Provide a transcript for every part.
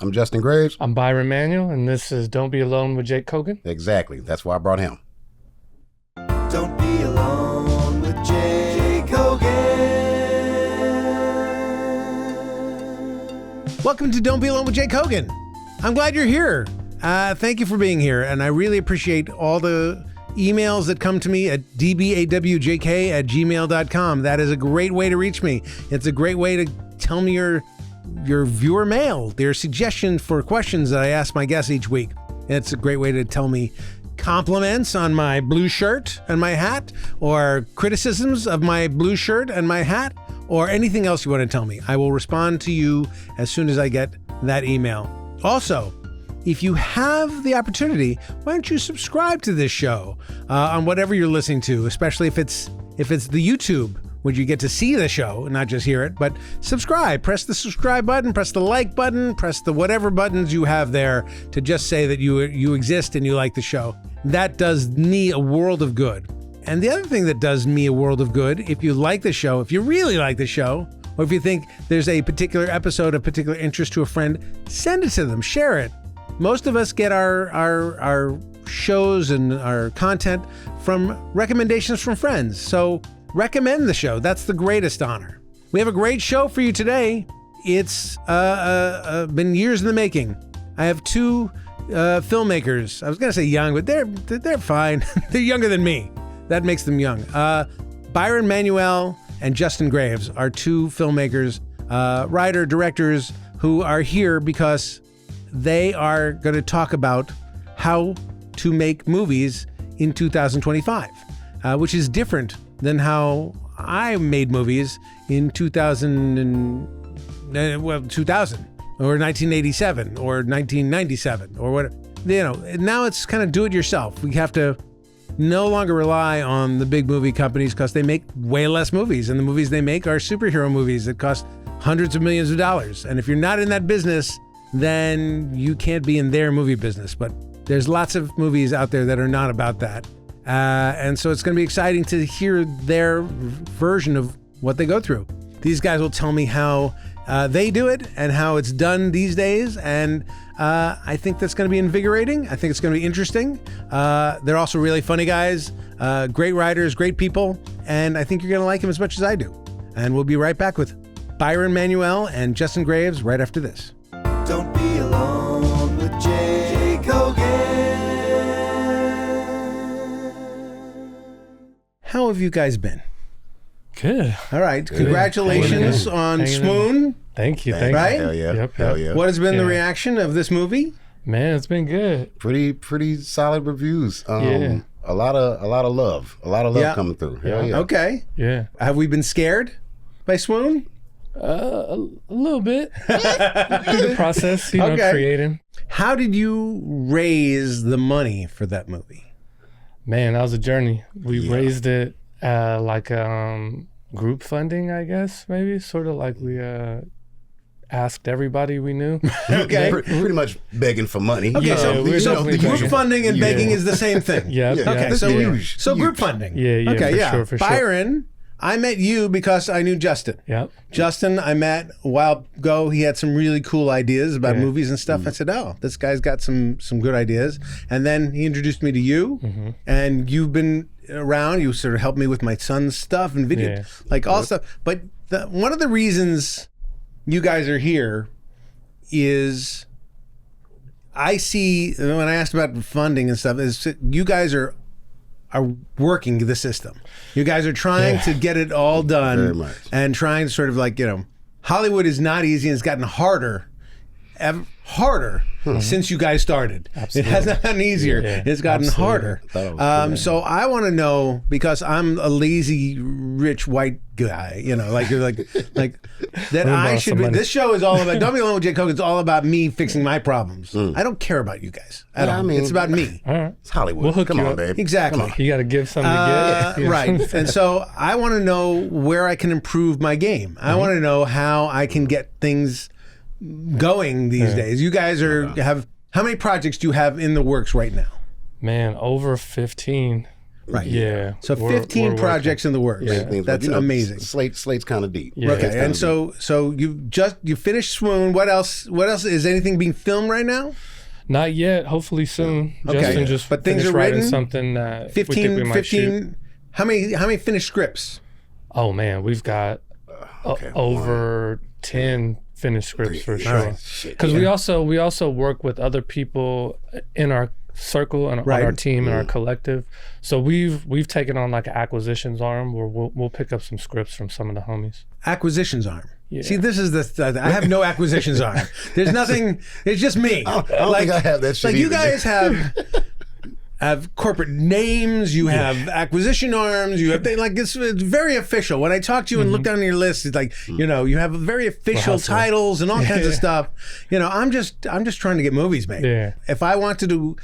I'm Justin Graves. I'm Byron Manuel, and this is Don't Be Alone with Jake Kogan. Exactly. That's why I brought him. Don't be alone with Jake Kogan. Welcome to Don't Be Alone with Jake Kogan. I'm glad you're here. Thank you for being here, and I really appreciate all the emails that come to me at dbawjk@gmail.com. That is a great way to reach me. It's a great way to tell me your viewer mail, their suggestions for questions that I ask my guests each week. It's a great way to tell me compliments on my blue shirt and my hat, or criticisms of my blue shirt and my hat, or anything else you want to tell me. I will respond to you as soon as I get that email. Also, if you have the opportunity, why don't you subscribe to this show on whatever you're listening to, especially if it's the YouTube, where you get to see the show, not just hear it, but subscribe. Press the subscribe button, press the like button, press the whatever buttons you have there to just say that you exist and you like the show. That does me a world of good. And the other thing that does me a world of good, if you like the show, if you really like the show, or if you think there's a particular episode of particular interest to a friend, send it to them, share it. Most of us get our shows and our content from recommendations from friends. So recommend the show. That's the greatest honor. We have a great show for you today. It's been years in the making. I have two filmmakers. I was going to say young, but they're fine. They're younger than me. That makes them young. Byron Manuel and Justin Graves are two filmmakers, writer, directors who are here because they are going to talk about how to make movies in 2025, which is different than how I made movies in 2000 or 1987 or 1997 or what. Now it's kind of do it yourself. We have to no longer rely on the big movie companies because they make way less movies, and the movies they make are superhero movies that cost hundreds of millions of dollars. And if you're not in that business, then you can't be in their movie business. But there's lots of movies out there that are not about that. And so it's going to be exciting to hear their version of what they go through. These guys will tell me how they do it and how it's done these days. And I think that's going to be invigorating. I think it's going to be interesting. They're also really funny guys, great writers, great people. And I think you're going to like them as much as I do. And we'll be right back with Byron Manuel and Justin Graves right after this. Don't be alone with Jake Kogan. How have you guys been? Good. All right. Congratulations on Swoon. Thank you. Right? Hell yeah. Yep. Hell yeah. What has been the reaction of this movie? Man, it's been good. Pretty solid reviews. Yeah. A lot of love. A lot of love coming through. Hell yeah. Okay. Yeah. Have we been scared by Swoon? A little bit. Through the process, creating. How did you raise the money for that movie? Man, that was a journey. We raised it like group funding, I guess, maybe. Sort of like we asked everybody we knew. Okay. Pretty much begging for money. Okay, so group funding and begging is the same thing. Yeah. Okay, so group funding. Yeah. Okay, for sure. Byron, I met you because I knew Justin. Yep. Justin, I met a while ago. He had some really cool ideas about movies and stuff. I said, oh, this guy's got some good ideas. And then he introduced me to you, and you've been around. You sort of helped me with my son's stuff and video, like all stuff. But one of the reasons you guys are here is I see, when I asked about funding and stuff, is you guys are working the system. You guys are trying to get it all done. Very much. And trying to sort of Hollywood is not easy, and it's gotten harder since you guys started. Absolutely. It hasn't gotten easier. Yeah, it's gotten harder. So I want to know, because I'm a lazy, rich, white guy, like that I should be. This show is all about, Don't Be Alone with Jake Kogan. It's all about me fixing my problems. I don't care about you guys at all. It's about me. All right. It's Hollywood. We'll hook Come you on, up. babe. Exactly. You got to give something to get. Right. And so I want to know where I can improve my game. I want to know how I can get things going these days. You guys have how many projects do you have in the works right now? Man, over 15. Right. Yeah. So we're 15 projects in the works. Yeah. That's amazing. Slate's kind of deep. Yeah. Okay, and so you finished Swoon. What else? Is anything being filmed right now? Not yet. Hopefully soon. Okay. Justin just But things finished are writing written? something that we think we might shoot. How many finished scripts? Oh man, we've got over 10 finished scripts for sure. Because we also work with other people in our circle and on our team and our collective. So we've taken on like an acquisitions arm where we'll pick up some scripts from some of the homies. Acquisitions arm. Yeah. See, this is I have no acquisitions arm. There's nothing. It's just me. I don't think I have that shit Like you either. guys have corporate names. You have acquisition arms. You have it's very official. When I talk to you and look down your list, it's like you have very official titles and all kinds of stuff. I'm just trying to get movies made. Yeah. If I wanted to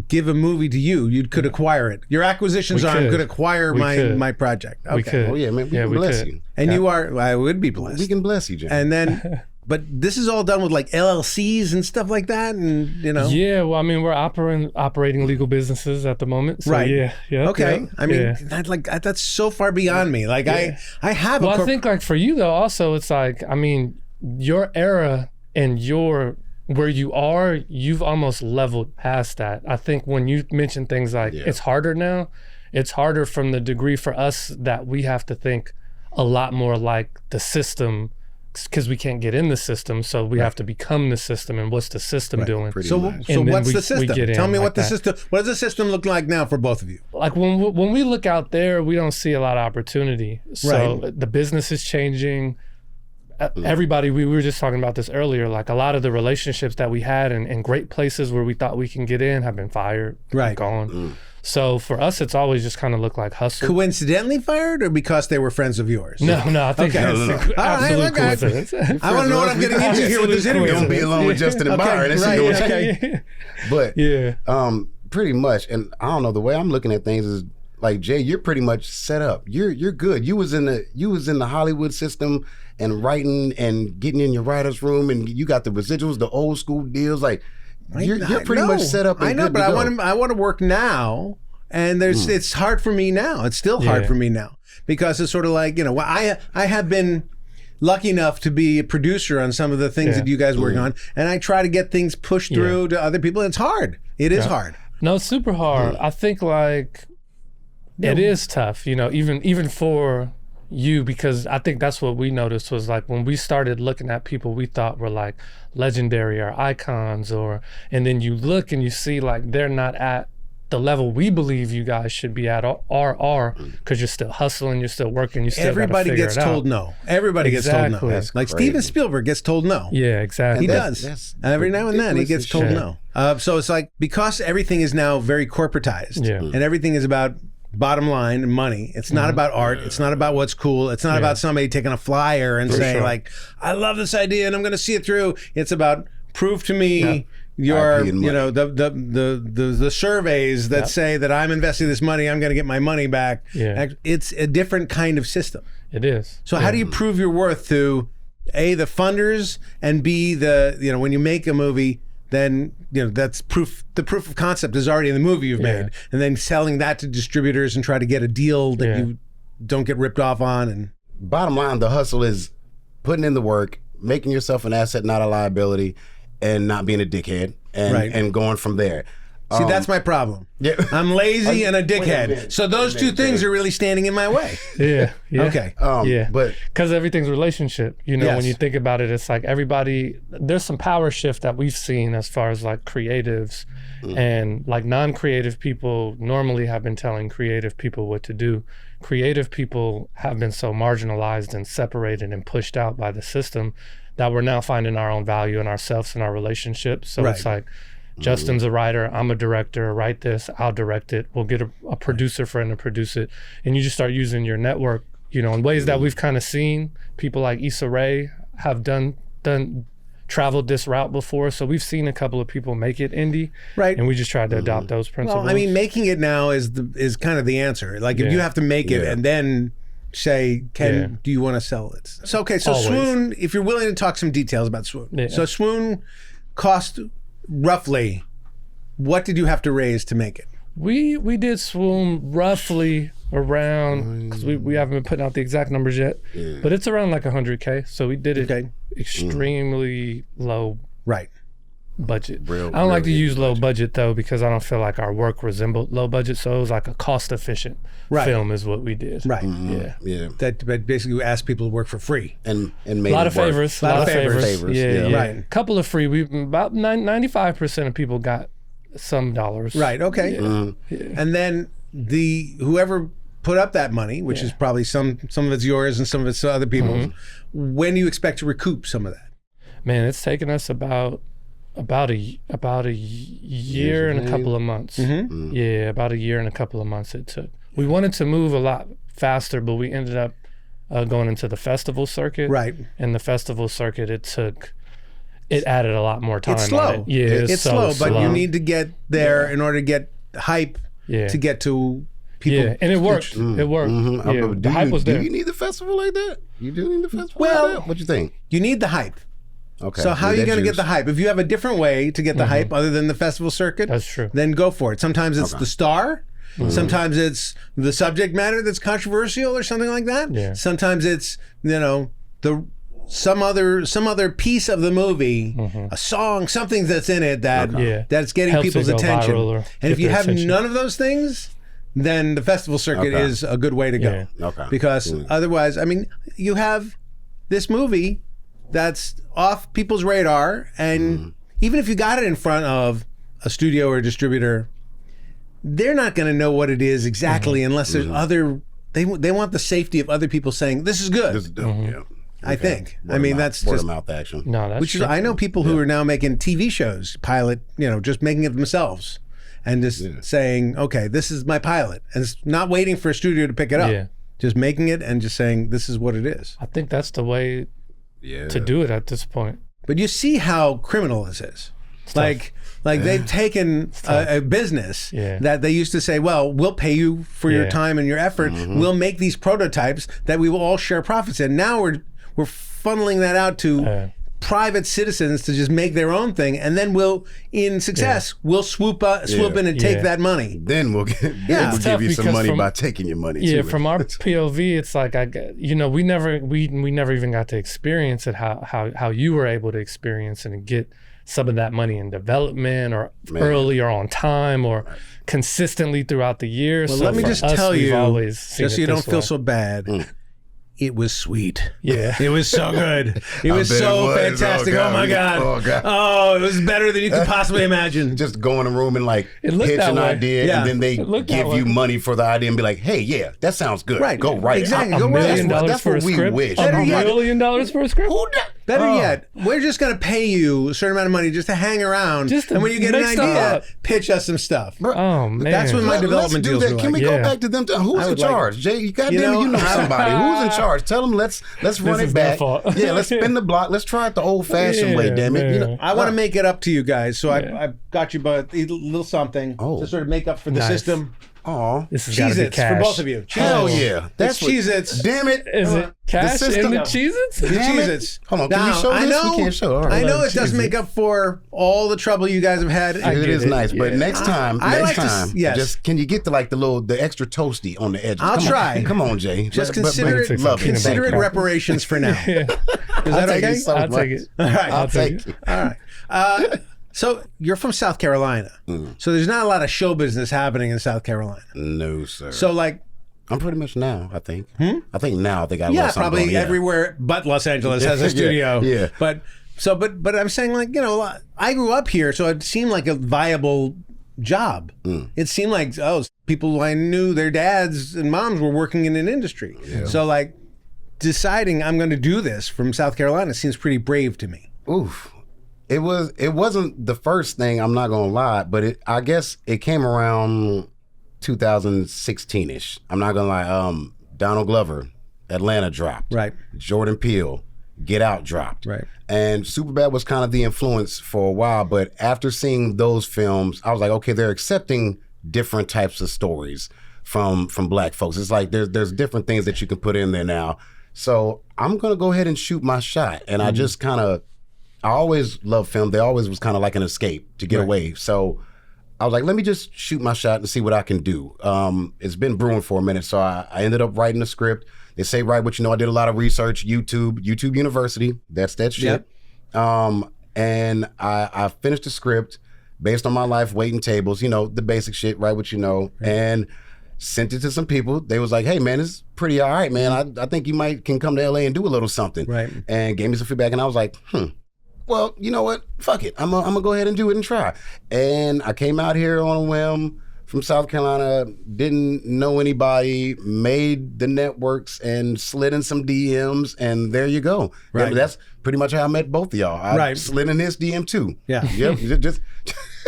give a movie to you, you could acquire it. Your acquisitions arm could acquire my project. Okay. We could. Oh yeah, man. We can bless you. And you are. I would be blessed. We can bless you, Jim. And then, but this is all done with like LLCs and stuff like that, and Yeah, well, I mean, we're operating legal businesses at the moment. So Right. Yeah. Okay. Yeah, I mean, yeah. that's so far beyond me. Like I have. Well, I think like for you though, also it's like I mean, your era and where you are, you've almost leveled past that. I think when you mention things like it's harder now, it's harder from the degree for us that we have to think a lot more like the system because we can't get in the system, so we have to become the system. And what's the system doing? So what's the system? Tell me what the that. system. What does the system look like now for both of you? Like when we look out there, we don't see a lot of opportunity. So the business is changing. Everybody, we were just talking about this earlier. Like a lot of the relationships that we had and great places where we thought we can get in have been fired, gone. So for us, it's always just kind of looked like hustle. Coincidentally fired, or because they were friends of yours? No, I think Okay. absolute coincidence. I want to know what I'm getting into here with this interview. Don't be alone with Justin and Byron. That's Okay. But Yeah. pretty much, and I don't know, the way I'm looking at things is like, Jay, you're pretty much set up. You're good. You was in the Hollywood system and writing and getting in your writer's room, and you got the residuals, the old school deals. Like you're pretty much set up. And I know, good but to I want to work now, and it's hard for me now. It's still hard for me now because it's sort of like I have been lucky enough to be a producer on some of the things that you guys work on, and I try to get things pushed through to other people. It's hard. It is hard. No, it's super hard. I think like it is tough, even for you, because I think that's what we noticed was like when we started looking at people we thought were like legendary or icons, and then you look and you see like they're not at the level we believe you guys should be at or because you're still hustling, you're still working, you still Everybody gotta figure gets it told out. no. Everybody gets told no. That's Like crazy. Steven Spielberg gets told no. Yeah, exactly. He That's- does. that's Every now and then he ridiculous gets told as shit. no. So it's like because everything is now very corporatized and everything is about bottom line and money. It's not about art. It's not about what's cool. It's not about somebody taking a flyer and saying like, I love this idea and I'm going to see it through. It's about prove to me your, IP and money. the surveys that say that I'm investing this money, I'm going to get my money back. Yeah. It's a different kind of system. It is. So how do you prove your worth to A, the funders, and B, when you make a movie, then that's proof. The proof of concept is already in the movie you've made, and then selling that to distributors and try to get a deal that you don't get ripped off on. And Bottom line, the hustle is putting in the work, making yourself an asset, not a liability, and not being a dickhead, and going from there. see, that's my problem. Yeah. I'm lazy and a dickhead. minute. So those two things are really standing in my way. Yeah. Okay. But Because everything's relationship. Yes. When you think about it, it's like everybody, there's some power shift that we've seen as far as like creatives and like non-creative people normally have been telling creative people what to do. Creative people have been so marginalized and separated and pushed out by the system that we're now finding our own value in ourselves and our relationships. So it's like, Justin's a writer, I'm a director, write this, I'll direct it. We'll get a producer friend to produce it. And you just start using your network, in ways that we've kind of seen. People like Issa Rae have traveled this route before. So we've seen a couple of people make it indie. Right. And we just tried to adopt those principles. Well, I mean, making it now is kind of the answer. Like if you have to make it and then say, do you want to sell it? So Swoon, if you're willing to talk some details about Swoon. Yeah. So Swoon cost roughly, what did you have to raise to make it? We did Swoon roughly around, because we haven't been putting out the exact numbers yet, but it's around like 100K. So we did it extremely low Right. budget. I don't like to use low budget though, because I don't feel like our work resembled low budget. So it was like a cost efficient film is what we did. Right. Yeah. That basically asked people to work for free. And made A lot it of work. favors. Lot of favors. Yeah. Right. Couple of free. We about 95% of people got some dollars. Right. Okay. And then whoever put up that money, which is probably some of it's yours and some of it's other people's. When do you expect to recoup some of that? Man, it's taken us about a year and a couple of months. Yeah, about a year and a couple of months it took. We wanted to move a lot faster, but we ended up going into the festival circuit. Right. And the festival circuit, it added a lot more time. It's slow. On it. Yeah, it's so slow, but you need to get there in order to get hype to get to people. Yeah, and it worked. It worked. Yeah, the hype was there. Do you need the festival like that? You do need the festival Well, like that? What you think? You need the hype. Okay. So how are you going to get juice. the hype? If you have a different way to get the hype other than the festival circuit, That's true. then go for it. Sometimes it's the star. Sometimes it's the subject matter that's controversial or something like that. Yeah. Sometimes it's, some other piece of the movie, a song, something that's in it that's getting Helps people's it go attention. viral or And get if you their have attention. none of those things, then the festival circuit is a good way to go. Okay. Because otherwise, I mean, you have this movie that's off people's radar, and even if you got it in front of a studio or a distributor, they're not going to know what it is exactly unless there's other. They want the safety of other people saying this is good. This is dope. Yeah. I think. Word I mean, of mouth- that's word just of mouth action. No, that's which is. true. I know people who are now making TV shows, pilot, just making it themselves, and just saying, okay, this is my pilot, and it's not waiting for a studio to pick it up. Yeah. Just making it and just saying this is what it is. I think that's the way to do it at this point. But you see how criminal this is. Like they've taken a business that they used to say, well, we'll pay you for your time and your effort. We'll make these prototypes that we will all share profits in. Now we're funneling that out to private citizens to just make their own thing, and then we'll swoop in and take that money. Then we'll It's give tough you some because money from- by taking your money. Yeah, too. from our POV, it's like we never even got to experience it how you were able to experience it and get some of that money in development or early or on time or consistently throughout the year. Well, so let me for just us, tell we've you, always seen just so it you don't this feel way. so bad. It was sweet. Yeah. It was so good. It was bet so it was. fantastic. Oh, Oh, my God. God. Oh, God. Oh, it was better than you could possibly imagine. Just go in a room and It looked pitch that an way. idea, Yeah. and then they It looked that give you way. money for the idea and be like, "Hey, yeah, that sounds good. Right. Go write Exactly. it." Go $1 write it. million That's for what a we script. wish. Better yet. $1 million for a script. Better yet, we're just going to pay you a certain amount of money just to hang around. Just to and when you get an make stuff idea, up. pitch us some stuff. Oh man, That's what my Let's development do deals that. were Can we like. go Yeah. back to them? Who's in would like charge? it. Jay, goddamn You it, know, you know somebody. Who's in charge? Tell them let's run is it their back. fault. Yeah, let's spin the block. Let's try it the old-fashioned way. Yeah, Damn it. You know, man. I want to make it up to you guys, so Yeah. I got you but a little something Oh. to sort of make up for the Nice. system. aw, this has got to be Cheez-Its cash for both of you. hell Cheez-Its. yeah. That's what- Cheez-Its. Damn it. Is it cash system- in the Cheez-Its? The Damn it. Cheez-Its. Hold on, can we Now, show I this? know, We can't show. All right. I know love it does Cheez-Its. make up for all the trouble you guys have had. I It get is it, nice, but yeah. next time, I like to yes. just can you get the the extra toasty on the edges? I'll Come on. try. Come on, Jay. Just But- consider but- it, love it. consider Thank it you. reparations for now. Is that I'll take okay? it so I'll much. take it. All right. I'll take Thank it. you. All right. So you're from South Carolina. So there's not a lot of show business happening in South Carolina. No, sir. So like, I'm pretty much now, I think. I think now they got a yeah, little something probably going, yeah. everywhere but Los Angeles has a studio. Yeah. But I'm saying like, I grew up here, so it seemed like a viable job. It seemed like, people I knew their dads and moms were working in an industry. So like deciding I'm going to do this from South Carolina seems pretty brave to me. Oof. It wasn't the first thing, I'm not gonna lie, but I guess it came around 2016-ish. I'm not gonna lie. Donald Glover, Atlanta dropped. Right. Jordan Peele, Get Out dropped. Right. And Superbad was kind of the influence for a while, but after seeing those films, I was like, okay, they're accepting different types of stories from black folks. It's like there's different things that you can put in there now. So I'm gonna go ahead and shoot my shot. And I just I always loved film. They always was kind of like an escape to get away. So I was like, let me just shoot my shot and see what I can do. It's been brewing for a minute, so I ended up writing the script. They say write what you know. I did a lot of research, YouTube University. That's that shit. Yep. And I finished the script based on my life, waiting tables, you know, the basic shit, write what you know, and sent it to some people. They was like, hey man, it's pretty all right, man. I think you can come to LA and do a little something. Right. And gave me some feedback, and I was like, well, you know what? Fuck it. I'm gonna go ahead and do it and try. And I came out here on a whim from South Carolina, didn't know anybody, made the networks and slid in some DMs, and there you go. Right. That's pretty much how I met both of y'all. I slid in his DM too. Yeah. Yep.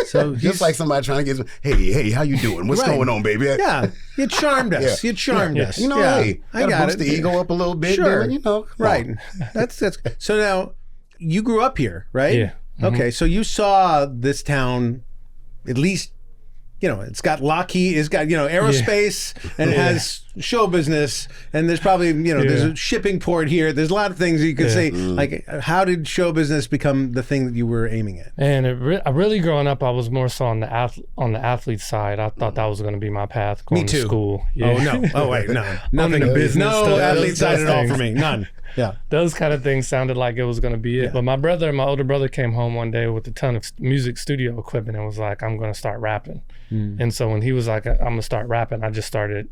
So just like somebody trying to get some, hey, how you doing? What's going on, baby? Yeah, you charmed us. You charmed us. You know, hey, I got boost it. the ego up a little bit. Sure. There, you know, right. That's so now you grew up here, right? Yeah. Mm-hmm. Okay, so you saw this town, at least, you know, it's got Lockheed, it's got, you know, aerospace, and it has show business, and there's probably, you know, there's a shipping port here. There's a lot of things you could say, like, how did show business become the thing that you were aiming at? And really growing up, I was more so on the athlete side. I thought that was going to be my path going to school. Yeah. Oh, no. Oh, wait, no. Nothing in business. No athlete side at all for me. None. Yeah. Those kind of things sounded like it was going to be it. Yeah. But my older brother came home one day with a ton of music studio equipment and was like, I'm going to start rapping. And so when he was like, I'm going to start rapping, I just started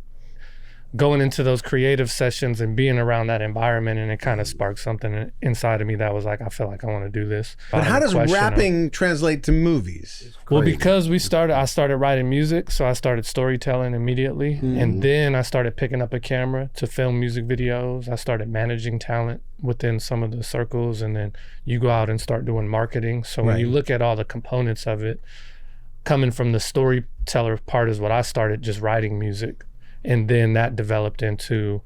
going into those creative sessions and being around that environment, and it kind of sparked something inside of me that was like, I feel like I want to do this. But how does rapping translate to movies? Well, because I started writing music, so I started storytelling immediately, and then I started picking up a camera to film music videos. I started managing talent within some of the circles, and then you go out and start doing marketing. So when you look at all the components of it, coming from the storyteller part is what I started, just writing music. And then that developed into,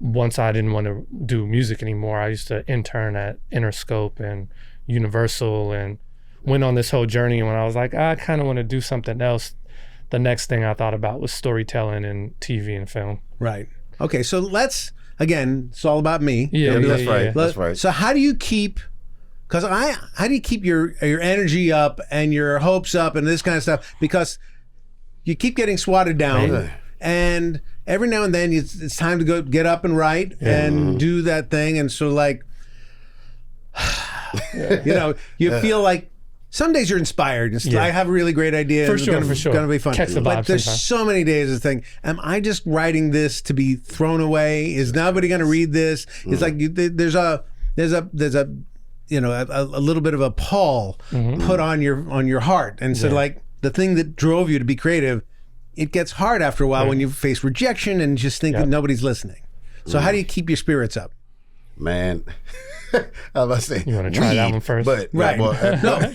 once I didn't want to do music anymore, I used to intern at Interscope and Universal and went on this whole journey. And when I was like, I kind of want to do something else, the next thing I thought about was storytelling and TV and film. Right. Okay, so again, it's all about me. Yeah, that's right. That's right. So how do you keep, how do you keep your energy up and your hopes up and this kind of stuff? Because you keep getting swatted down. Right. And every now and then it's time to go get up and write and do that thing. And so like, you know, you feel like some days you're inspired. I have a really great idea. For sure. It's going to be fun. Catch the vibe but there's sometimes. so many days of think, am I just writing this to be thrown away? Is nobody going to read this? It's like there's a you know, a little bit of a pall put on your heart. And so like the thing that drove you to be creative, it gets hard after a while when you face rejection and just think that nobody's listening. So how do you keep your spirits up? Man, I was about to say, you want to try that one first? But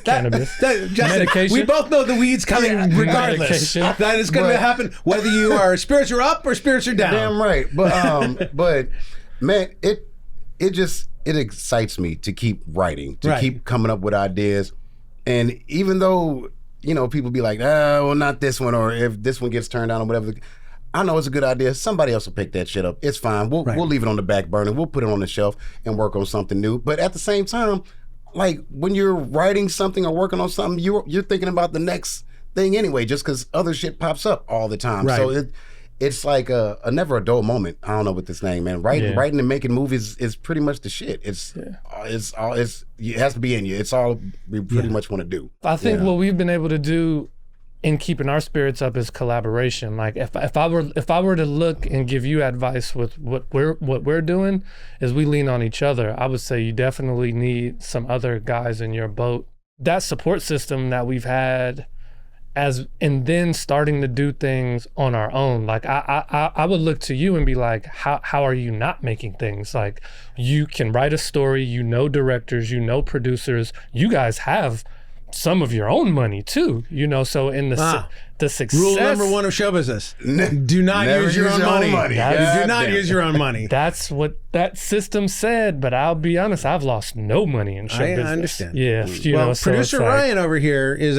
Cannabis. Medication. We both know the weed's coming regardless. Medication. That is going to happen whether you are spirits are up or spirits are down. Damn right. But man, it excites me to keep writing, to keep coming up with ideas. And even though, you know, people be like, well, not this one, or if this one gets turned down or whatever, I know it's a good idea. Somebody else will pick that shit up. It's fine. We'll leave it on the back burner. We'll put it on the shelf and work on something new. But at the same time, like when you're writing something or working on something, you're thinking about the next thing anyway, just because other shit pops up all the time. Right. So it's like a never a dull moment. I don't know what this thing, man. Writing and making movies is pretty much the shit. It has to be in you. It's all we pretty much want to do. I think what we've been able to do in keeping our spirits up is collaboration. Like if I were to look and give you advice with what we're doing, is we lean on each other. I would say you definitely need some other guys in your boat. That support system that we've had, and then starting to do things on our own. Like I would look to you and be like, how are you not making things? Like you can write a story, you know directors, you know producers, you guys have some of your own money too, you know, so in the the success. Rule number one of show business: do not Never use your own money. Do God not damn. use your own money. That's what that system said, but I'll be honest, I've lost no money in show I business. understand. Yeah, you Well, know, so producer it's like, Ryan over here is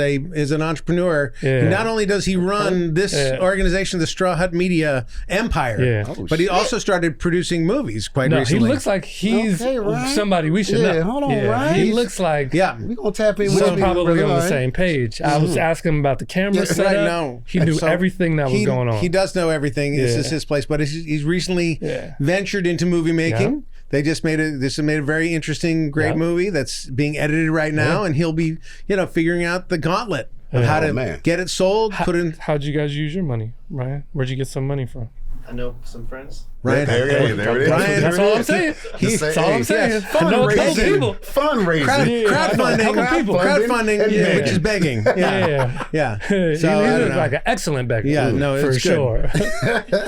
an entrepreneur. Yeah. Not only does he run this organization, the Straw Hut Media Empire, Yeah. but he also started producing movies quite No, recently. he looks like he's Okay, Ryan. somebody we should know. Hold on, Ryan. He looks like yeah. We're going to tap in with we're you, probably brother, on the Ryan. same page. I was asking him about the camera setup. Right, no. He knew So everything that was going on. He does know everything. This Yeah. is his place, but he's recently Yeah. ventured into movie making. Yeah. They just made a very interesting, great Yeah. movie that's being edited right now, and he'll be, figuring out the gauntlet of how to get it sold. How'd you guys use your money, Ryan? Where'd you get some money from? I know some friends. Ryan, There it is. Ryan, That's all I'm saying. That's all I'm saying. I know a couple people. Fundraising. crowdfunding, Yeah. which is begging. Yeah, yeah. He So I don't looks know. like an excellent beggar. Yeah, no, for it's good. sure.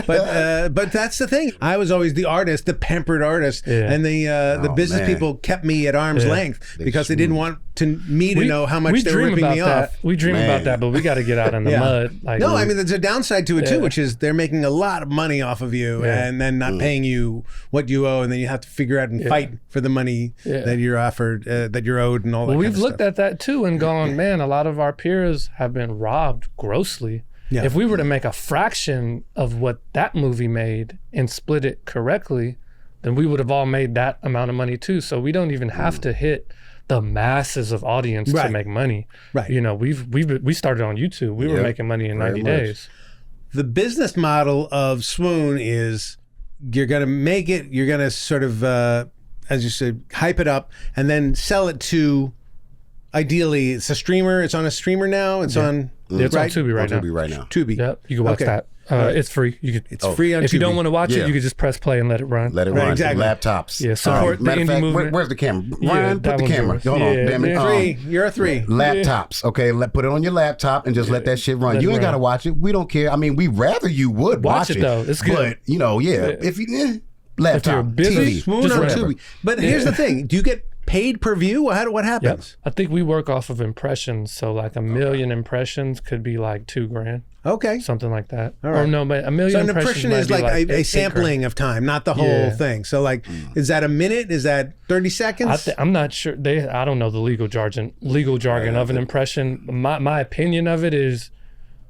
But that's the thing. I was always the artist, the pampered artist, Yeah. and the business man. people kept me at arm's Yeah. length because they didn't want me to know how much they were ripping me that. off. We dream Man. about that, but we got to get out in the Yeah. mud. Like, No, I mean there's a downside to it too, Yeah. which is they're making a lot of money off of you Yeah. and then not paying you what you owe, and then you have to figure out and fight for the money that you're offered, that you're owed, and all that. Well, kind we've of looked stuff. at that too and gone, man, a lot of our peers have been robbed grossly. Yeah. If we were to make a fraction of what that movie made and split it correctly, then we would have all made that amount of money too. So we don't even have to hit the masses of audience to Right. make money. Right. You know, we started on YouTube. We were Yep. making money in Very 90 much. days. The business model of Swoon is you're going to make it, you're going to sort of, as you said, hype it up and then sell it to, ideally, it's a streamer. It's on a streamer now. It's on It's on Tubi right now. Tubi right now. Tubi. Yep, you can watch Okay. that. It's free. You could. It's free on if you Tubi. don't want to watch Yeah. it, you could just press play and let it run. Let it Right, run. exactly. Laptops. Yeah, support the matter of indie fact, movement. where's the camera? Yeah, Ryan, that put the one's camera. yours. Hold on, Yeah, damn it. yeah. Three. You're a three. Laptops. Okay, put it on your laptop and just let that shit run. Let You it ain't run. got to watch it. We don't care. I mean, we rather you would Watch watch it, though. It's good. But, if you, laptop, you're busy, TV, Swoon just on whatever. Tubi. But here's the thing. Do you get paid per view? What Yep. happens? I think we work off of impressions. So like 1 million impressions could be like $2,000, Okay. something like that. All right. Or no, but 1 million So an impressions impression is might like be a $8,000. sampling of time, not the whole Yeah. thing. So like, is that a minute? Is that 30 seconds? I'm not sure. I don't know the legal jargon of an impression. My opinion of it is,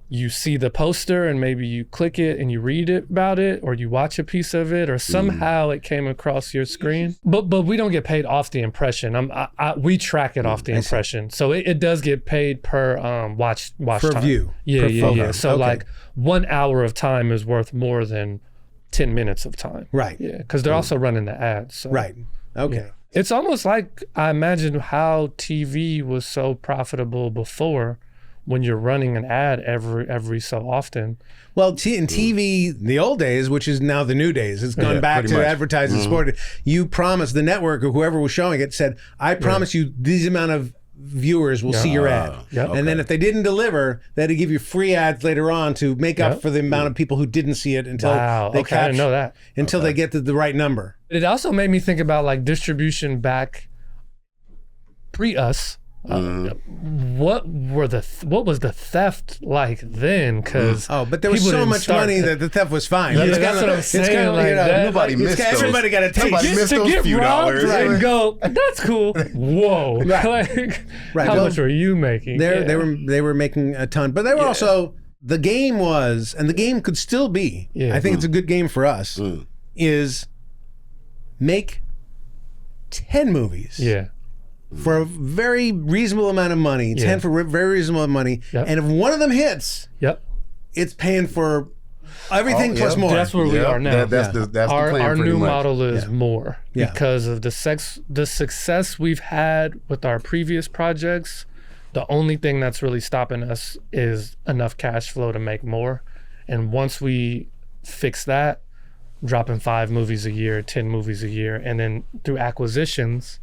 you see the poster and maybe you click it and you read it about it, or you watch a piece of it, or somehow it came across your screen. But we don't get paid off the impression. We track it off the impression, so it does get paid per watch Per time. view, Yeah, per yeah, photo. yeah. So Okay. like 1 hour of time is worth more than 10 minutes of time. Right. Yeah, because they're also running the ads. So. Right. Okay. It's almost like I imagine how TV was so profitable before, when you're running an ad every so often. Well, in TV, the old days, which is now the new days, it's gone back pretty to much. advertising sport. You promised the network or whoever was showing it said, I promise you these amount of viewers will see your ad. Yep. And then if they didn't deliver, they had to give you free ads later on to make up Yep. for the amount of people who didn't see it until Wow. they Okay, I didn't know that. until they get to the right number. It also made me think about like distribution back pre us. What was the theft like then? Because Oh, but there was so much money that the theft was fine. Yeah, It's that's kinda- what I'm it's saying, kinda, like that. Nobody it's missed kinda- those. everybody got a taste. Nobody missed to those get few robbed dollars. and go, that's cool. Whoa, Right. like, Right. how Well, much were you making? They were making a ton, but they were also, the game was, and the game could still be, Yeah. I think it's a good game for us, is make 10 movies yeah. for a very reasonable amount of money, 10 for very reasonable money, Yep. and if one of them hits, Yep. it's paying for everything Oh, plus yeah. more. That's where we Yep, are now. that's the plan. Our pretty new much. model is more Yeah. because of the success we've had with our previous projects. The only thing that's really stopping us is enough cash flow to make more. And once we fix that, dropping 5 movies a year, 10 movies a year, and then through acquisitions,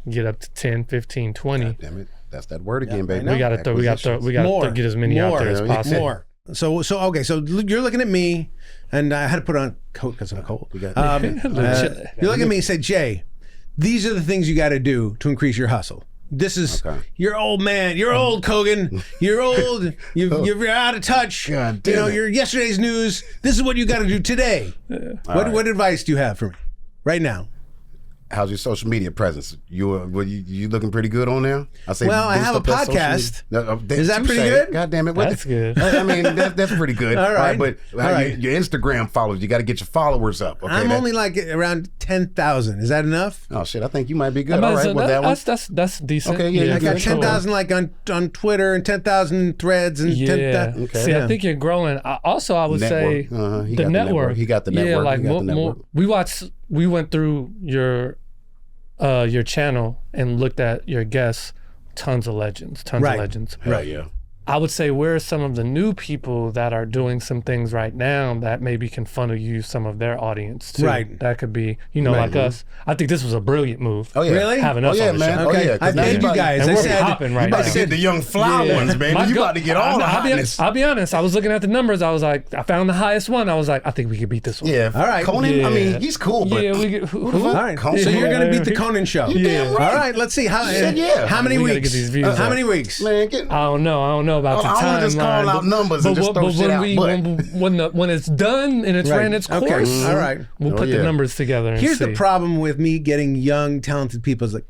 get up to 10, 15, 20. God damn it. That's that word again, baby. We got to More. get as many out there as More. possible. More. So okay. So you're looking at me, and I had to put on a coat because I'm cold. You're looking at me and say, Jay, these are the things you got to do to increase your hustle. This is you're old, man. You're old, Kogan. You're old. You're out of touch. God damn it. You're yesterday's news. This is what you got to do today. What advice do you have for me right now? How's your social media presence? You looking pretty good on there? I say. Well, I have a podcast. Is that pretty good? God damn it! That's good. I mean, that's pretty good. All right. But your Instagram followers, you got to get your followers up. Okay, I'm only like around 10,000. Is that enough? Oh shit! I think you might be good. All right, with that one. That's decent. Okay, yeah, I got sure. 10,000 like on Twitter and 10,000 threads and 10,000. Okay. See, I think you're growing. Also, I would say the network. He got the network. Yeah, like He got the network. we went through your channel and looked at your guests. Tons of legends. Right. Yeah. I would say where are some of the new people that are doing some things right now that maybe can funnel you some of their audience too. Right. That could be, like us. I think this was a brilliant move. Oh yeah. Really? Having us on the man. show. Okay. Oh yeah. I paid you guys. And I we're said, popping right You about now. to get the young fly ones, baby. You about to get all the hotness. I'll be honest. I was looking at the numbers. I was like, I found the highest one. I was like, I think we could beat this one. Yeah. All right. Conan. Yeah. I mean, he's cool, but Yeah, we get who? All right. Conan. So you're going to beat the Yeah. Conan show. Yeah. damn right. All right. Let's see. How many We gotta weeks? get these views How up. many weeks? man, get. I don't know about the I wanna just timeline. call out numbers and just throw shit when out. when it's done and it's Right. ran its Okay. course, All right. we'll put the yeah. numbers together. And Here's see. the problem with me getting young, talented people. Is like,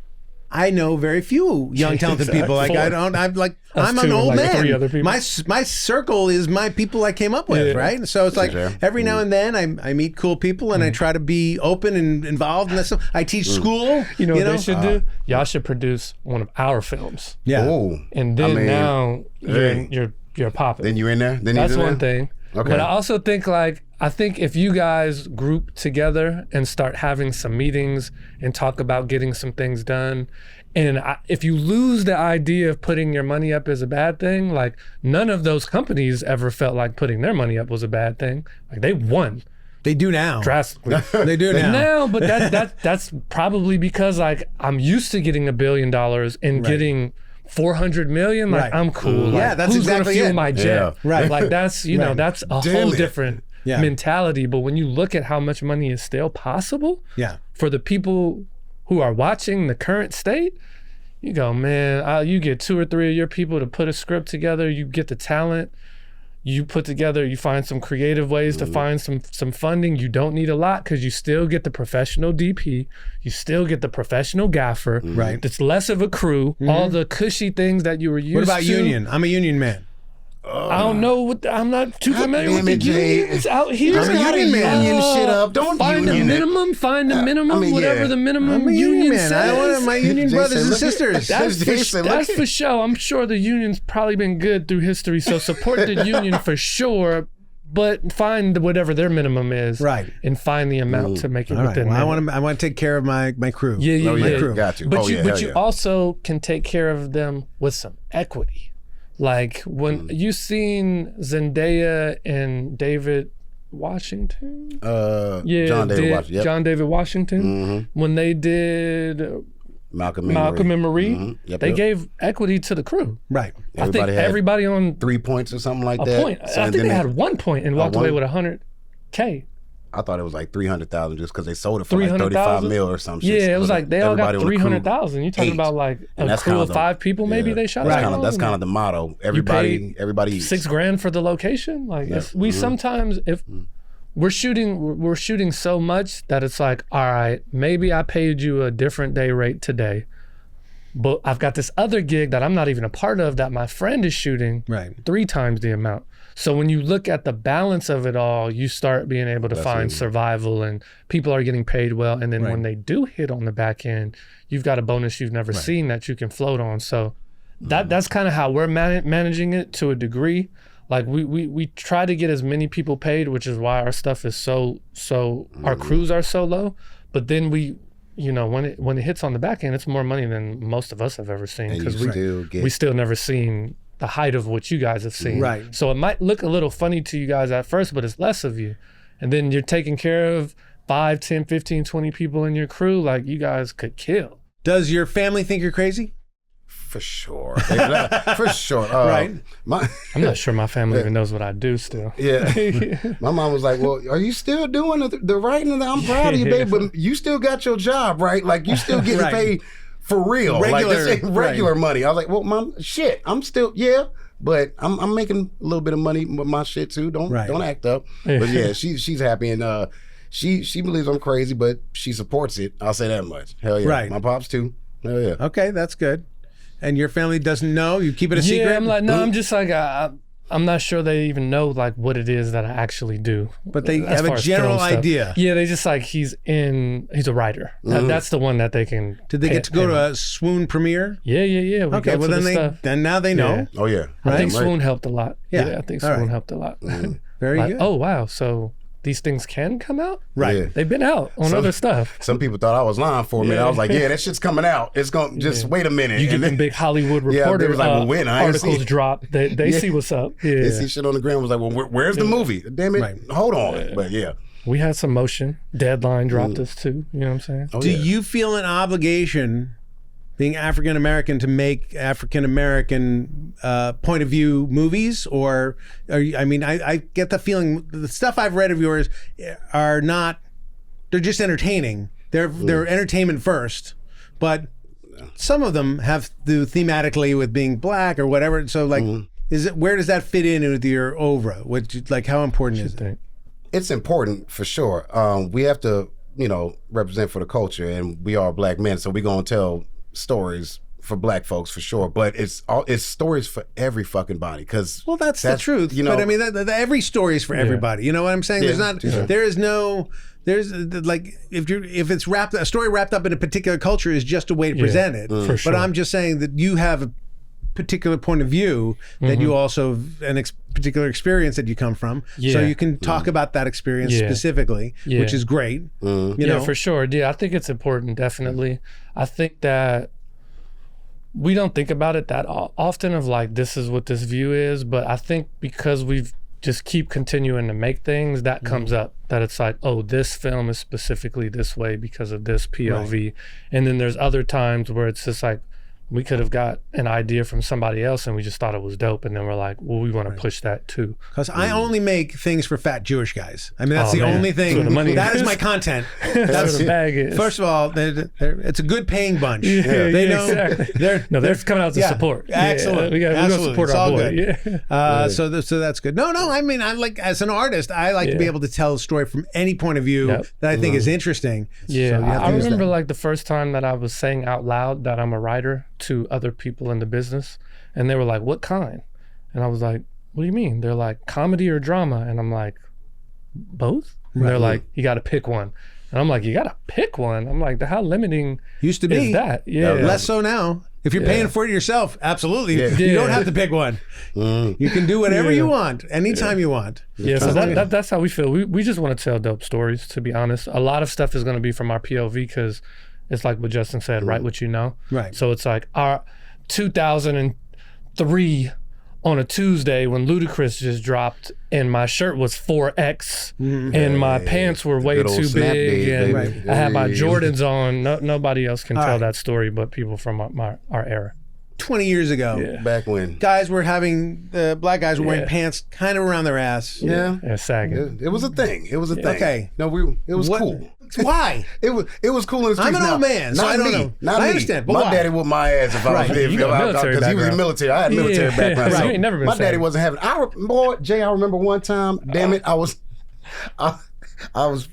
I know very few young, talented people. Like Four. I'm Us an two, old like man. 3 other people. My circle is my people I came up with, Yeah. right? So it's like Sure. every now and then I meet cool people and I try to be open and involved in this. I teach school. You know what they should do? Y'all should produce one of our films, Yeah. Oh. and then I mean, now hey. you're popping. Then you in there. Then That's he's in one there? thing. Okay. But I also think if you guys group together and start having some meetings and talk about getting some things done, and if you lose the idea of putting your money up as a bad thing, like none of those companies ever felt like putting their money up was a bad thing. Like they won They do now. drastically. They do now. Now, but that's probably because like I'm used to getting $1 billion and getting 400 million. Like Right. I'm cool. Like, Yeah, that's who's exactly gonna fuel it. my jet? Yeah. Right. Like that's Right. that's a Damn whole it. different Yeah. mentality. But when you look at how much money is still possible Yeah. for the people who are watching the current state, you go, man. You get 2 or 3 of your people to put a script together. You get the talent. You put together, you find some creative ways to find some funding. You don't need a lot because you still get the professional DP. You still get the professional gaffer. Right. It's less of a crew. All the cushy things that you were used to. What about union? I'm a union man. I don't know. I'm not too familiar with damn the it, Jay. unions out here. I'm a union man. Union shit up. Don't find the union it. minimum. Find the minimum. I mean, whatever yeah. the minimum I'm a union man. says. I want my union Jason, brothers and look at- sisters. That's for sure. I'm sure the union's probably been good through history, so support the union for sure. But find whatever their minimum is, Right. and find the amount to make it All right. within. Well, that. I want to take care of my crew. Yeah, Oh, yeah. yeah. Got you. But Oh, you, yeah, but hell you yeah. also can take care of them with some equity. Like when you seen Zendaya and David Washington. Yeah, John David Washington. Yep. John David Washington. When they did Malcolm and Marie, Yep, they yep. gave equity to the crew. Right. I think Everybody had everybody on 3 points or something like a that. point. So, I and think then they had 1 point and walked away with $100K. I thought it was like 300,000 just because they sold it for like 300,000 35 mil or some shit. Yeah, it was like they all got Everybody on the crew, 300,000. You talking 8. about like And a that's crew kinda of the- 5 people? Maybe yeah, they shot. That's kind of the motto. Everybody eats. $6,000 for the location. Like we sometimes if we're shooting so much that it's like, all right, maybe I paid you a different day rate today, but I've got this other gig that I'm not even a part of that my friend is shooting Right. 3 times the amount. So when you look at the balance of it all, you start being able to find survival and people are getting paid well. And then when they do hit on the back end, you've got a bonus you've never seen that you can float on. So that's kind of how we're managing it to a degree. Like we try to get as many people paid, which is why our stuff is so our crews are so low. But then when it hits on the back end, it's more money than most of us have ever seen because we still never seen the height of what you guys have seen. Right. So it might look a little funny to you guys at first, but it's less of you. And then you're taking care of 5, 10, 15, 20 people in your crew. Like you guys could kill. Does your family think you're crazy? For sure. For sure. Right. I'm not sure my family even knows what I do still. Yeah. My mom was like, well, are you still doing the writing? I'm proud of you, babe, but you still got your job, right? Like you still getting Right. paid for real. Like this ain't regular money. I was like, well, mom, shit, I'm still but I'm making a little bit of money with my shit too. Don't act up. But yeah, she's happy and she believes I'm crazy, but she supports it. I'll say that much. Hell yeah. Right. My pops too. Hell yeah. Okay, that's good. And your family doesn't know? You keep it a secret? Yeah, I'm like, no, I'm just like, I'm not sure they even know like what it is that I actually do. But they have a general idea. Yeah, they just like, he's a writer. That's the one that they can. Did they get to go to a Swoon premiere? Yeah. We okay, well then now they know. Yeah. Oh yeah. I think Swoon helped a lot. Yeah, I think Swoon helped a lot. Very good. Oh wow, so these things can come out? Right. Yeah. They've been out on other stuff. Some people thought I was lying for a minute. I was like, yeah, that shit's coming out. It's going to just wait a minute. You get them big Hollywood reporter was like, well, when? articles drop. They see what's up. Yeah. They see shit on the ground. Was like, well, where's the movie? Damn it. Hold on. But yeah. We had some motion. Deadline dropped us too. You know what I'm saying? Do you feel an obligation, being African American, to make African American point of view movies, or I get the feeling the stuff I've read of yours are not. They're just entertaining. They're entertainment first, but some of them have to do thematically with being black or whatever. So like, where does that fit in with your oeuvre? Like, how important is it? It's important for sure. We have to, represent for the culture, and we are black men, so we're gonna tell stories for black folks for sure, but it's stories for every fucking body, because that's the truth. But I mean, every story is for everybody. You know what I'm saying? There's like, if it's a story wrapped up in a particular culture is just a way to present it. For sure. But I'm just saying that you have a particular point of view that you also particular experience that you come from, so you can talk about that experience specifically, which is great. You know? For sure. Yeah, I think it's important, definitely. I think that we don't think about it that often of like, this is what this view is, but I think because we've just keep continuing to make things, that comes up, that it's like, oh, this film is specifically this way because of this POV. And then there's other times where it's just like, we could have got an idea from somebody else and we just thought it was dope, and then we're like, well, we want to push that too. Because I only make things for fat Jewish guys. I mean, that's the only thing. That is my content. That's the bag is. First of all, it's a good paying bunch. They know exactly. They're coming out to support. Excellent. We got to support it's our all boy. Good. So that's good. No. I mean, I like, as an artist, I like to be able to tell a story from any point of view that I think is interesting. Yeah, so I remember like the first time that I was saying out loud that I'm a writer to other people in the business, and they were like, what kind? And I was like, what do you mean? They're like, comedy or drama? And I'm like, both? And they're like, you got to pick one. And I'm like, you got to pick one? I'm like, how limiting used to be is that? Less so now. If you're paying for it yourself, absolutely. You don't have to pick one. You can do whatever you want, anytime you want. Yeah, so that's how we feel. We just want to tell dope stories, to be honest. A lot of stuff is going to be from our POV, because it's like what Justin said, write what you know. Right. So it's like our 2003 on a Tuesday when Ludacris just dropped, and my shirt was 4X and my pants were way too big, and I had my Jordans on. Nobody else can tell that story but people from our era. 20 years ago, back when guys were having black guys were wearing pants kind of around their ass. Yeah, sagging. It was a thing. It was a thing. Okay. No, it was cool. Why? It was cool in the streets. I'm an old man, so I don't know. Not me. I understand, but my why? daddy whooped my ass if I was because he was in the military. I had military background. So you ain't never been my daddy wasn't having. Jay, I remember one time. Damn it, I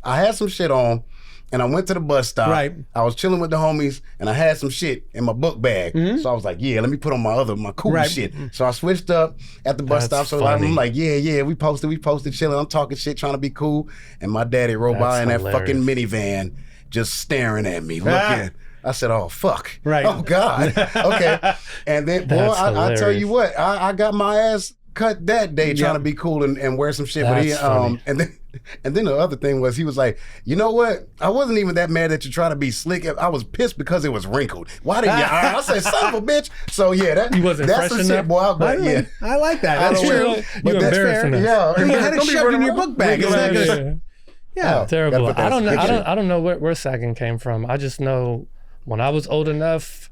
had some shit on, and I went to the bus stop. Right. I was chilling with the homies, and I had some shit in my book bag. So I was like, yeah, let me put on my cool shit. So I switched up at the bus stop. So I'm like, yeah, we posted chilling. I'm talking shit, trying to be cool. And my daddy rode by in that fucking minivan, just staring at me, looking. I said, oh, fuck. Right. Oh, God. Okay. And then, boy, I tell you what, I got my ass cut that day trying to be cool and wear some shit. That's but and then the other thing was, he was like, you know what? I wasn't even that mad that you try to be slick. I was pissed because it was wrinkled. Why didn't you iron? I said, son of a bitch. So yeah, that's the shit, boy. But yeah, I like that. That's true. But that's fair. Yeah, you had it shoved in your book bag. It's not good. Yeah, terrible. I don't know where sagging came from. I just know when I was old enough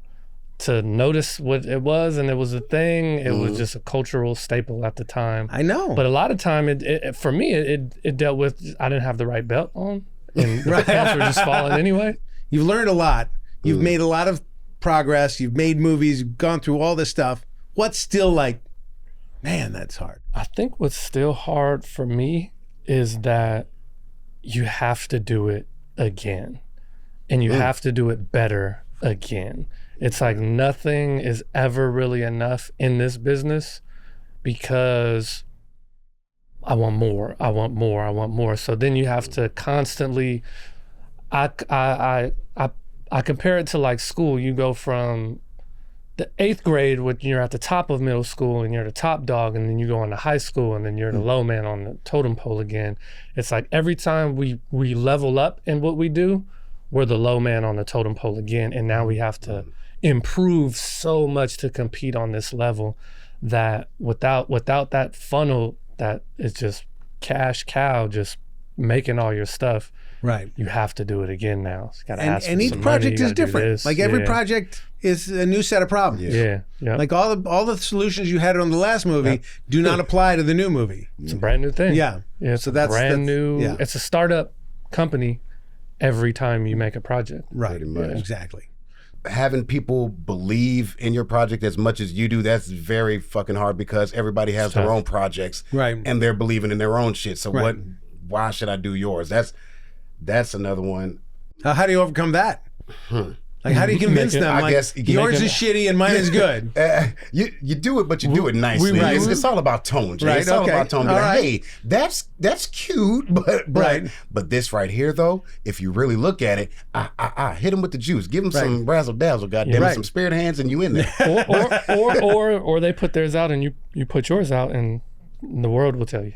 to notice what it was, and it was a thing. It was just a cultural staple at the time. I know. But a lot of time, for me, it dealt with, I didn't have the right belt on, and the pants were just falling anyway. You've learned a lot. You've made a lot of progress. You've made movies, you've gone through all this stuff. What's still like, man, that's hard. I think what's still hard for me is that you have to do it again, and you have to do it better again. It's like nothing is ever really enough in this business, because I want more, I want more, I want more. So then you have to constantly, I compare it to like school. You go from the 8th grade when you're at the top of middle school and you're the top dog, and then you go into high school and then you're the low man on the totem pole again. It's like every time we level up in what we do, we're the low man on the totem pole again. And now we have to improve so much to compete on this level, that without that funnel that is just cash cow, just making all your stuff, Right. you have to do it again now. You gotta ask And for each some project money, is you gotta do different. this. Like every project is a new set of problems. Yeah. Like all the solutions you had on the last movie do not apply to the new movie. It's a brand new thing. Yeah. It's So a that's brand new. yeah. It's a startup company every time you make a project. Right. Pretty much. Exactly. Having people believe in your project as much as you do, that's very fucking hard, because everybody has their own projects, Right. and they're believing in their own shit. So Right. why should I do yours? That's another one. How do you overcome that? Like, how do you convince Make it- them? I like, guess you yours make it- is shitty and mine is good. You do it, but you do it nicely. right. It's all about tone, Jay. Right, It's all okay. about tone. Be All like, right. hey, that's cute, but Right. but this right here though, if you really look at it, I hit him with the juice. Give him some razzle dazzle, goddamn, Right. some spirit hands, and you in there. or they put theirs out and you put yours out, and the world will tell you.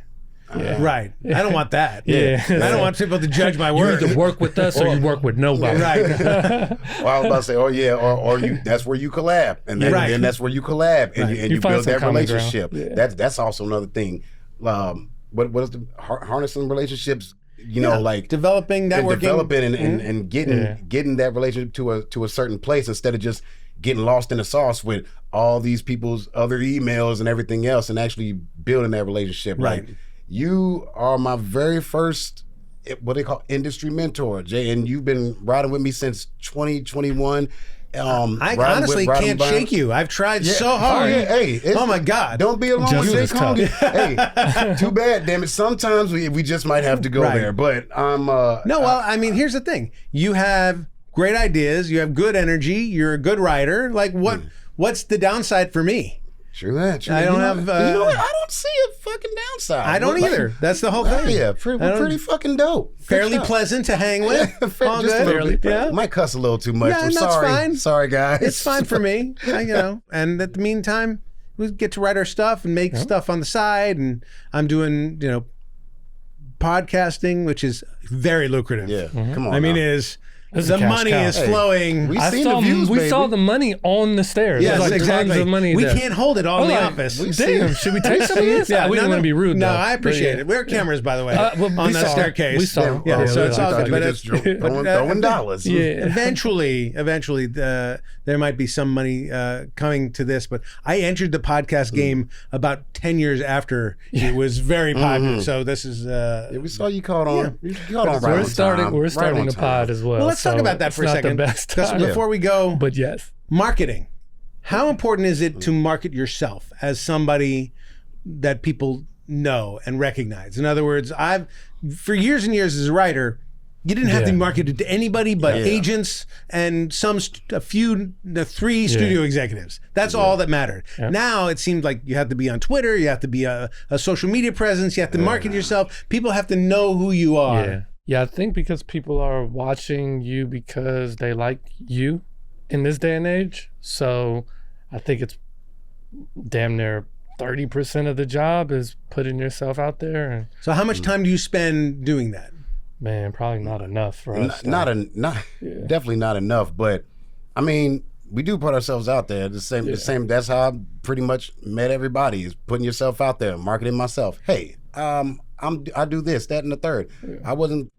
Right. I don't want that. Yeah. I don't want people to judge my You work. either work with us or you work with nobody. Right. Well, I was about to say, oh yeah, or you. That's where you collab, and then, Right. then that's where you collab, and You you find build some that common ground. relationship. Yeah. That's also another thing. What is the harnessing relationships? You know, like Developing, and networking. developing and getting that relationship to a certain place, instead of just getting lost in the sauce with all these people's other emails and everything else, and actually building that relationship. Right. Like, you are my very first, what they call industry mentor, Jay, and you've been riding with me since 2021. I riding honestly with- can't riding shake you. I've tried so hard. Oh, yeah. Hey, Oh my God. Don't be alone. Justice Jay is Congy. tough. Hey, too bad, damn it. Sometimes we just might have to go Right. there. But No, well, I mean, here's the thing. You have great ideas. You have good energy. You're a good writer. Like, what's the downside for me? True that. I don't You know- have, you know what? I don't see a fucking downside. I don't Like, either. That's the whole thing. Yeah, I we're don't- pretty fucking dope. Good Fairly job. pleasant to hang with. All Just a good. little bit. Yeah. Might cuss a little too much. Yeah, I'm and that's sorry. fine. Sorry, guys. It's fine for me. And at the meantime, we get to write our stuff and make stuff on the side. And I'm doing, podcasting, which is very lucrative. Yeah, come on. I mean, now. it is. This is The a cash money cow. is Hey, flowing. we I seen saw, the views, we baby. saw the money on the stairs. Yes, There's like exactly. tons of money We there. can't hold it all in the like, office. Damn, should we take some of this? We didn't want to be rude. No, though. I appreciate it. We're cameras, by the way, Well, on we the saw. staircase. We saw. Damn, Yeah, oh, so really? it's I all thought good. you But were it's just throwing dollars. Yeah. eventually, there might be some money coming to this. But I entered the podcast game about 10 years after it was very popular. So this is. Yeah, we saw you caught on. You caught on right We're on starting. time. We're Right starting on the time. pod as well. Well, let's talk so about that it's for a not second. The best Because time. before we go, But yes. marketing. How important is it to market yourself as somebody that people know and recognize? In other words, for years and years as a writer, you didn't have to Yeah. market it to anybody but Yeah. agents and three studio executives. That's all that mattered. Yeah. Now it seems like you have to be on Twitter, you have to be a social media presence, you have to market yourself. People have to know who you are. Yeah. Yeah, I think because people are watching you because they like you in this day and age. So I think it's damn near 30% of the job is putting yourself out there. And So how much time do you spend doing that? man, probably not enough for us. Definitely not enough. But I mean, we do put ourselves out there. The same. That's how I pretty much met everybody, is putting yourself out there, marketing myself. Hey, I do this, that, and the third. Yeah. I wasn't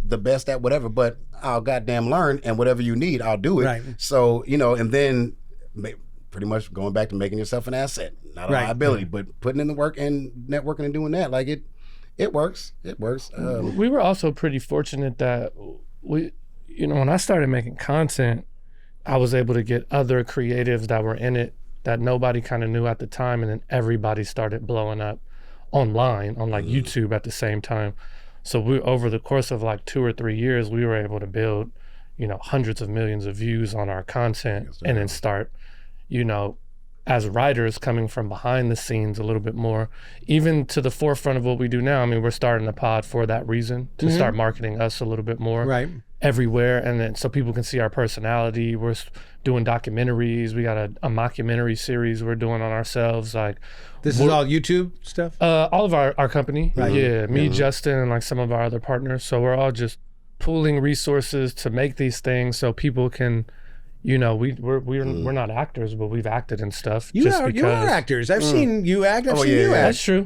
the best at whatever, but I'll goddamn learn, and whatever you need, I'll do it. Right. So and then pretty much going back to making yourself an asset, not a liability, but putting in the work and networking and doing that. Like it works. It works. We were also pretty fortunate that we, when I started making content, I was able to get other creatives that were in it that nobody kind of knew at the time, and then everybody started blowing up online on like YouTube at the same time. So we, over the course of like 2 or 3 years, we were able to build, you know, hundreds of millions of views on our content, and then start, you know, as writers coming from behind the scenes a little bit more, even to the forefront of what we do now. I mean, we're starting the pod for that reason, to start marketing us a little bit more. Right. Everywhere, and then so people can see our personality. We're doing documentaries. We got a mockumentary series we're doing on ourselves. Like, This is all YouTube stuff? all of our company. Right. Yeah, me, Justin, and like some of our other partners. So we're all just pooling resources to make these things so people can, you know, we're not actors, but we've acted and stuff. You are actors. I've seen you act. I've seen you act. That's true.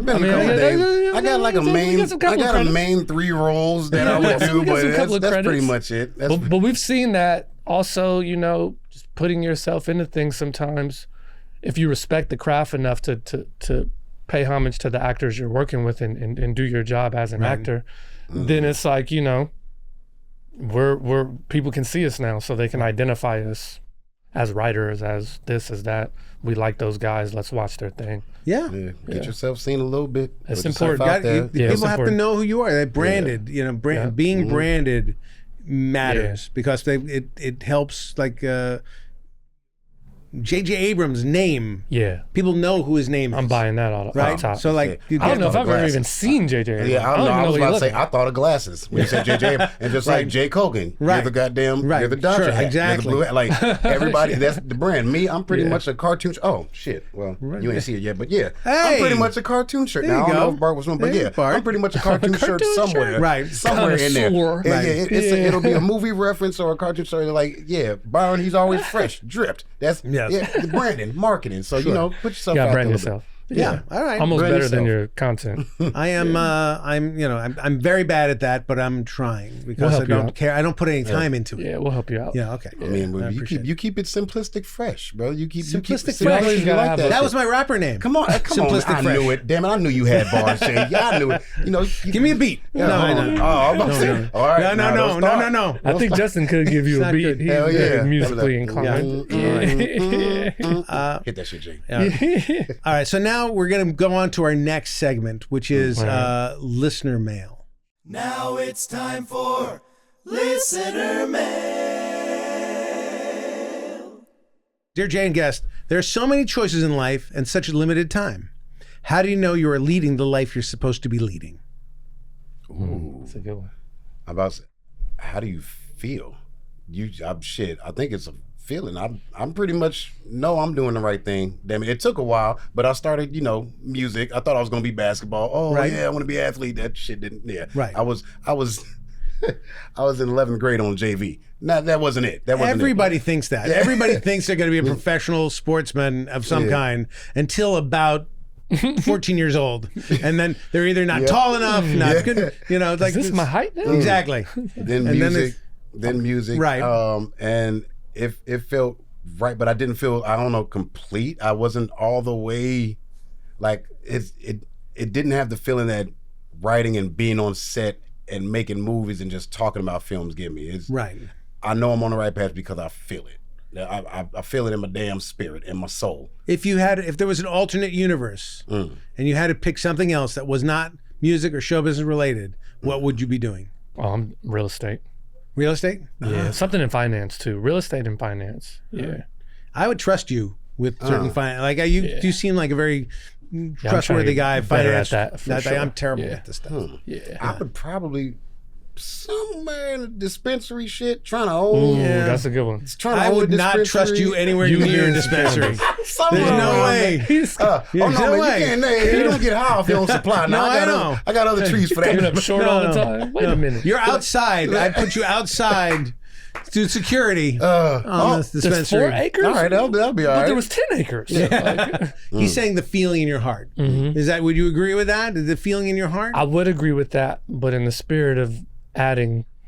I got like a main 3 roles that I would do, but that's pretty much it. But we've seen that also, you know, just putting yourself into things sometimes. If you respect the craft enough to pay homage to the actors you're working with and do your job as an actor, then it's like, you know, we're people can see us now, so they can identify us as writers, as this, as that. We like those guys. Let's watch their thing. Yeah. Get yourself seen a little bit. It's Put yourself important. out there. People have to know who you are. They're branded. You know, being branded matters because it helps. Like J.J. Abrams' name. Yeah. People know who his name is. I'm buying that all right? top. So like, I don't know if I've ever even seen J.J. Abrams. Yeah, I don't know. I was about to say, I thought of glasses when you said J.J. Abrams. And just like Jay Kogan, you're the goddamn, you're the Dodger hat. Exactly. You're the blue hat. Like, everybody, that's the brand. Me, I'm pretty much a cartoon. Oh, shit. Well, you ain't see it yet, but yeah. I'm pretty much a cartoon shirt. Now, I don't know if Bart was one, but yeah. I'm pretty much a cartoon shirt somewhere. Right. Somewhere in there. It'll be a movie reference or a cartoon shirt. Like, Byron, he's always fresh, dripped. That's the branding, marketing. So, you know, put yourself out there. Brand yourself. Yeah. All right. Almost better than your content. I am. I'm very bad at that, but I'm trying because I don't care. I don't put any time into it. Yeah, we'll help you out. Yeah. Okay. I mean, you keep it simplistic fresh, bro. You keep Simplistic Fresh. Like that was my rapper name. Come on. Simplistic I Fresh. knew it. Damn it, I knew you had bars, Jay. Yeah, I knew it. You know, give me a beat. No. I'm about to say. All right. No. I think Justin could give you a beat. He's very musically inclined. Hit that shit, Jay. All right. So now we're gonna go on to our next segment, which is listener mail. Now it's time for listener mail. Dear Jay and guest, there are so many choices in life and such a limited time. How do you know you are leading the life you're supposed to be leading? Ooh, that's a good one. How do you feel? I think it's a feeling. I'm pretty much know I'm doing the right thing. Damn it, it took a while, but I started, you know, music. I thought I was gonna be basketball. I want to be an athlete. That shit didn't. Yeah, right. I was I was in 11th grade on JV. No, that wasn't it. Everybody thinks that. Everybody thinks they're going to be a professional sportsman of some kind until about 14 years old, and then they're either not tall enough, not good. You know, like is this my height now? Exactly. Then music, right? And it felt right, but I didn't feel, I don't know, complete. I wasn't all the way, like it didn't have the feeling that writing and being on set and making movies and just talking about films give me. It's right. I know I'm on the right path because I feel it. I feel it in my damn spirit, in my soul. If there was an alternate universe and you had to pick something else that was not music or show business related, what would you be doing? Real estate. Real estate? Yeah, something in finance too. Real estate and finance. Yeah. I would trust you with certain finance. Like you seem like a very trustworthy guy. Finance. At that, sure. I'm terrible at this stuff. Yeah. I would probably somewhere in the dispensary shit trying to own. That's a good one. I would not trust you anywhere near a dispensary. There's no way. You don't get high if you don't supply. No, I know. I got other trees for that. Coming up short all the time. Wait a minute. You're outside. I put you outside to security on this dispensary. There's 4 acres? All right, that'll be all right. But there was 10 acres. Yeah. He's saying the feeling in your heart. Mm-hmm. Would you agree with that? The feeling in your heart? I would agree with that, but in the spirit of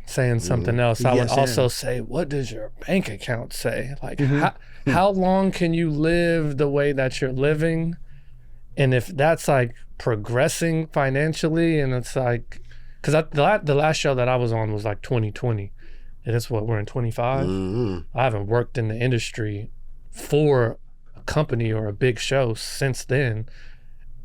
saying something else, I would also say, what does your bank account say? Like, how long can you live the way that you're living? And if that's like progressing financially, and it's like, because the last show that I was on was like 2020. And that's what we're in 25. I haven't worked in the industry for a company or a big show since then,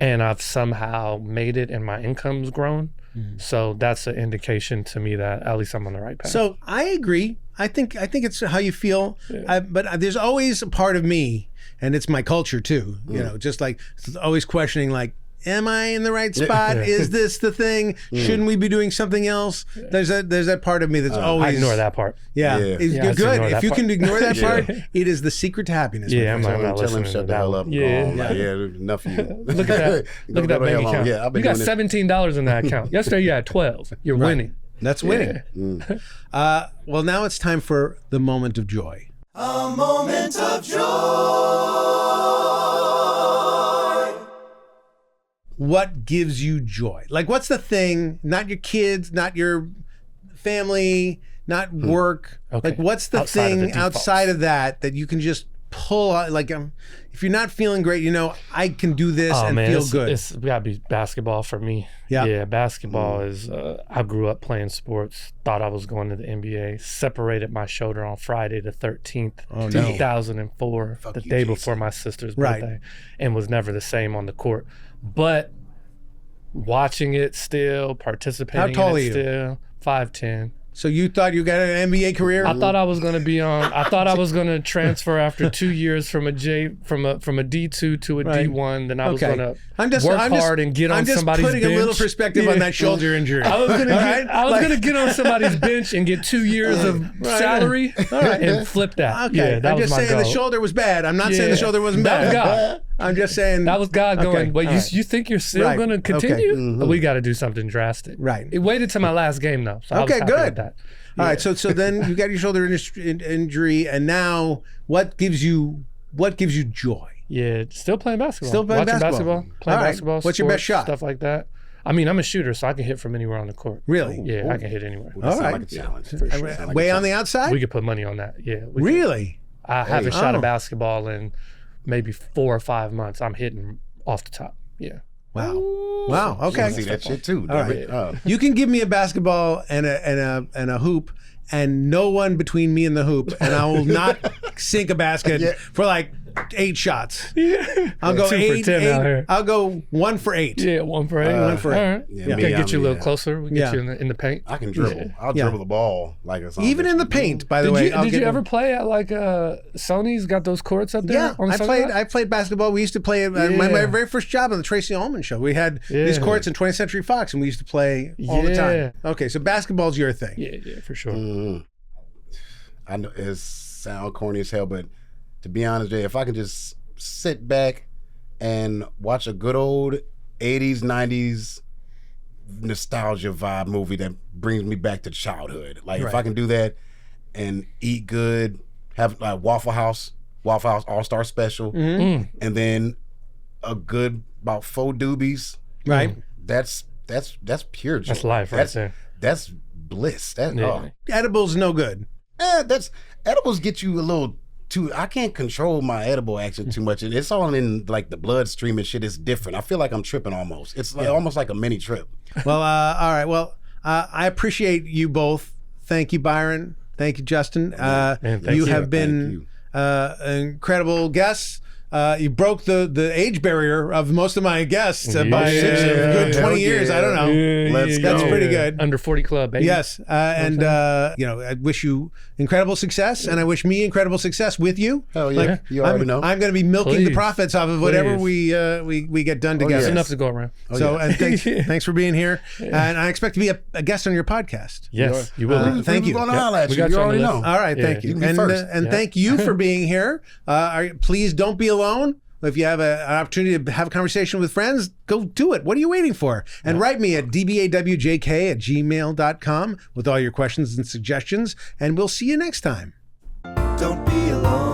and I've somehow made it and my income's grown. So that's an indication to me that at least I'm on the right path. So I agree. I think it's how you feel. But there's always a part of me, and it's my culture too. You know, just like always questioning, like, am I in the right spot? Is this the thing? Shouldn't we be doing something else? There's that part of me that's always. I ignore that part. Yeah, Yeah. you're good. If you can ignore that Yeah. part, it is the secret to happiness. Yeah, I'm my friend. not Tell him listening shut to the that hell one. up. Yeah. Enough of you. Look at that. Look at that bank account. Yeah, I've been you got doing it. $17 in that account. Yesterday you had 12. You're winning. That's winning. Well, now it's time for the moment of joy. A moment of joy. What gives you joy? Like, what's the thing? Not your kids, not your family, not work. Okay. Like, what's the Outside of the thing defaults. outside of that you can just pull out? Like, if you're not feeling great, I can do this and feel good. It's gotta be basketball for me. Yeah. Basketball is. I grew up playing sports. Thought I was going to the NBA. Separated my shoulder on Friday the 13th, 2004, the you, day Jason. before my sister's Right. birthday, and was never the same on the court. But watching it still, participating How tall in are it you? still, 5'10". So you thought you got an NBA career? I thought I was going to be on. I thought I was going to transfer after 2 years from a D2 to a Right. D1. Then I was Okay. going to I'm just work hard and get on somebody's I'm just putting bench. a little perspective on that shoulder injury. I was going to All get. right? I was Like- going to get on somebody's bench and get 2 years of salary and flip that. Okay, Yeah, that I'm was just my saying goal. the shoulder was bad. I'm not saying the shoulder wasn't That bad. was God. I'm just saying That was God Okay, going. Wait, all right. you think you're still Right, going to okay. continue? We got to do something drastic. Right. It waited to my last game though. So I was Okay, happy good. with that. All right, so then you got your shoulder injury, and now what gives you joy? Yeah, still playing basketball. Still playing Watching basketball. playing All right. basketball. What's your best sports, shot? Stuff like that. I mean, I'm a shooter, so I can hit from anywhere on the court. Really? Yeah, I can hit anywhere. That sound right. like a challenge. For Way sure. Sound like a on challenge. the outside? We could put money on that. Yeah. we could. Really? I haven't shot Oh. a basketball in maybe 4 or 5 months. I'm hitting off the top. Yeah. Wow. Wow. I wanna Okay. see that shit too. All damn right. it. You can give me a basketball and a hoop, and no one between me and the hoop, and I will not sink a basket for like 8 shots. I'll go 2 for 10 out here. I'll go 1 for 8. Yeah, 1 for 8. 1 for 8. All right. Yeah, We me, can get you a I'm- little yeah. closer. We can get you in the paint. I can dribble. Yeah. I'll Yeah. dribble the ball like a son of a Even in the bitch. paint, by the way. Did you ever play at like Sony's got those courts up there? Yeah, on the I played basketball. We used to play my very first job on the Tracy Ullman show. We had these Yeah. courts in 20th Century Fox, and we used to play all the Yeah. time. Okay, so basketball's your thing. Yeah, for sure. I know it sound corny as hell, but to be honest, Jay, if I can just sit back and watch a good old 80s, 90s nostalgia vibe movie that brings me back to childhood. Like if Right. I can do that and eat good, have like Waffle House All-Star Special, and then a good about 4 doobies. Right. That's pure joy. That's life right there. That's bliss. That Yeah. Edibles no good. that's edibles get you a little too. I can't control my edible action too much. It's all in like the bloodstream and shit. It's different. I feel like I'm tripping almost. It's like, almost like a mini trip. Well, all right. Well, I appreciate you both. Thank you, Byron. Thank you, Justin. thank You you. have been incredible guests. You broke the age barrier of most of my guests by a good 20 years. I don't know. Let's That's go. pretgood. Good. Under 40 club, baby. Yes, and I wish you incredible success, and I wish me incredible success with you. Hell yeah. You already know. I'm going to be milking the Please. profits off of whatever Please. we get done yeah. together. It's enough to go around. So, and thanks for being here, and I expect to be a guest on your podcast. Yes, you will. Thank you. We're gonna holler at We you. got You you on the already list. know. All right, Yeah, thank you, you can be and first. and Yeah. thank you for being here. Please don't be alone. If you have an opportunity to have a conversation with friends, go do it. What are you waiting for? And write me at dbawjk@gmail.com with all your questions and suggestions, and we'll see you next time. Don't be alone.